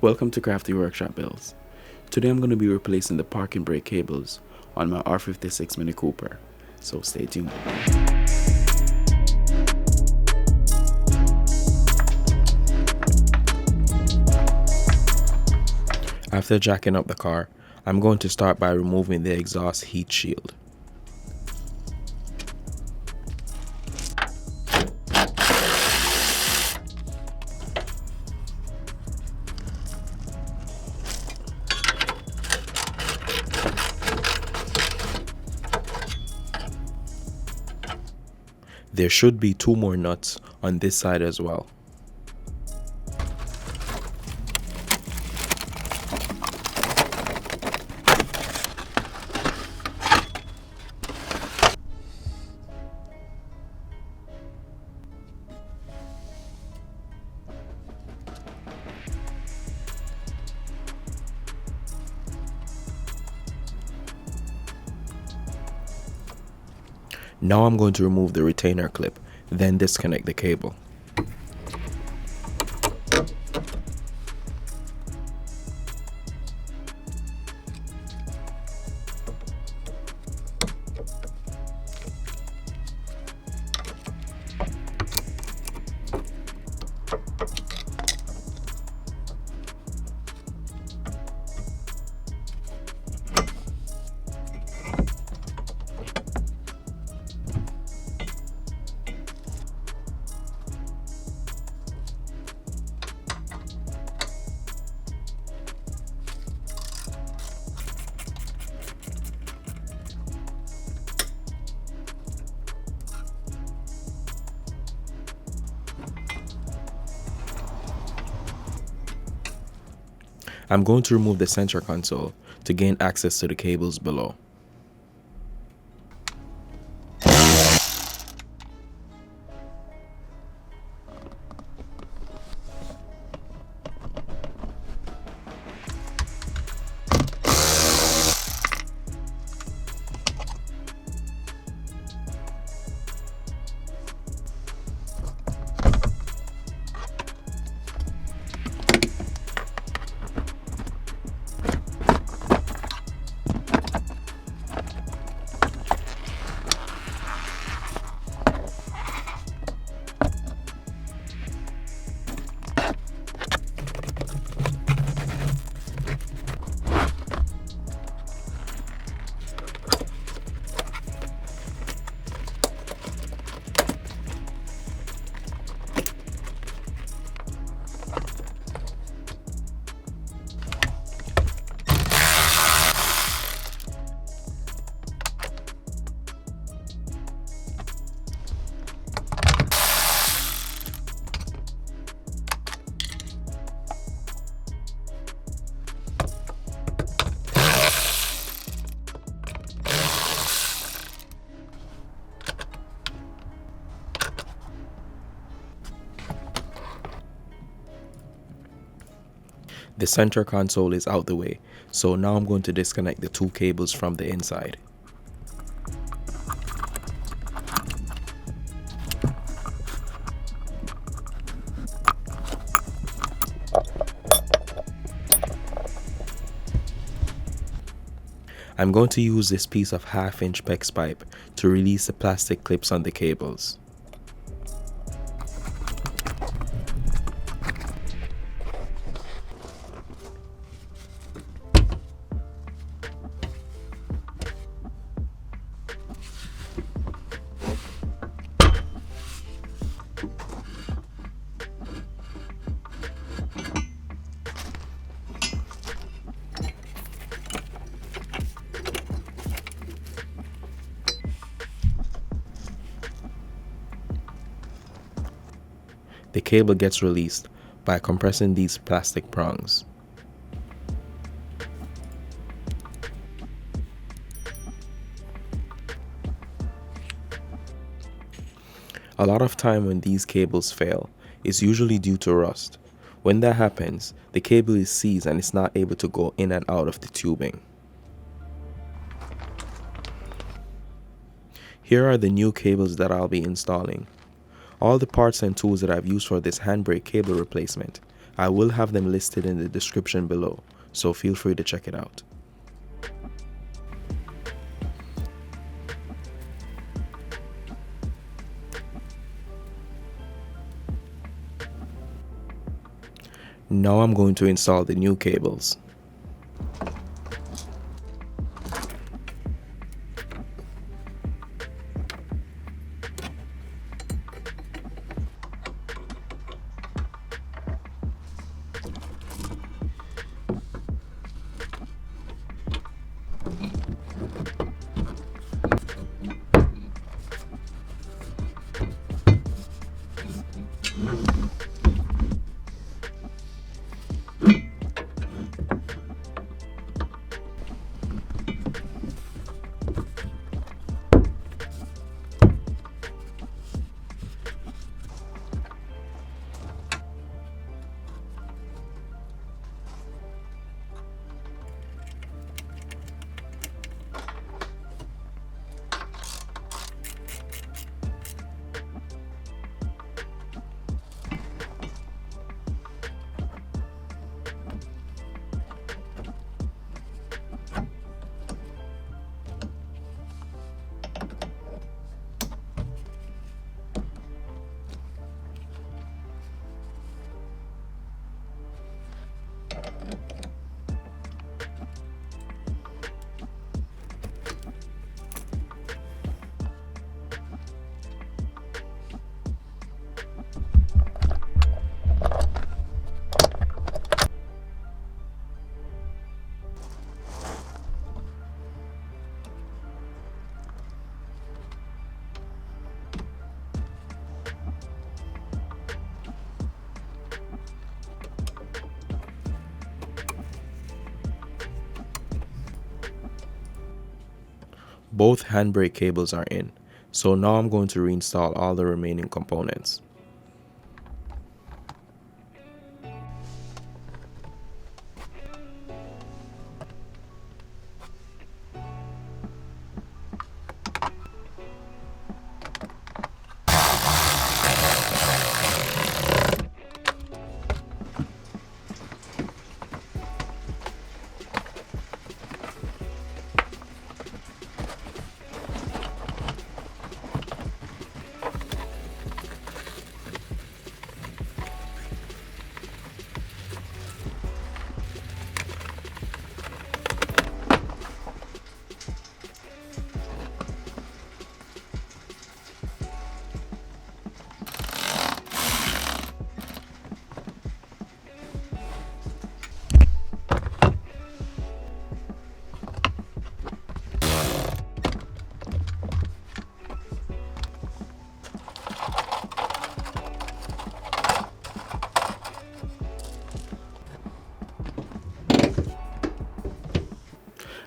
Welcome to Crafty Workshop Builds. Today I'm going to be replacing the parking brake cables on my R56 Mini Cooper, so stay tuned. After jacking up the car, I'm going to start by removing the exhaust heat shield. There should be 2 more nuts on this side as well. Now I'm going to remove the retainer clip, then disconnect the cable. I'm going to remove the center console to gain access to the cables below. The center console is out the way, so now I'm going to disconnect the 2 cables from the inside. I'm going to use this piece of 1/2-inch PEX pipe to release the plastic clips on the cables. The cable gets released by compressing these plastic prongs. A lot of time when these cables fail, it's usually due to rust. When that happens, the cable is seized and it's not able to go in and out of the tubing. Here are the new cables that I'll be installing. All the parts and tools that I've used for this HandBrake cable replacement I will have them listed in the description below, so feel free to check it out. Now I'm going to install the new cables. Both handbrake cables are in, so now I'm going to reinstall all the remaining components.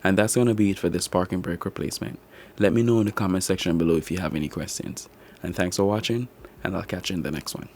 And that's going to be it for this parking brake replacement. Let me know in the comment section below if you have any questions. And thanks for watching, and I'll catch you in the next one.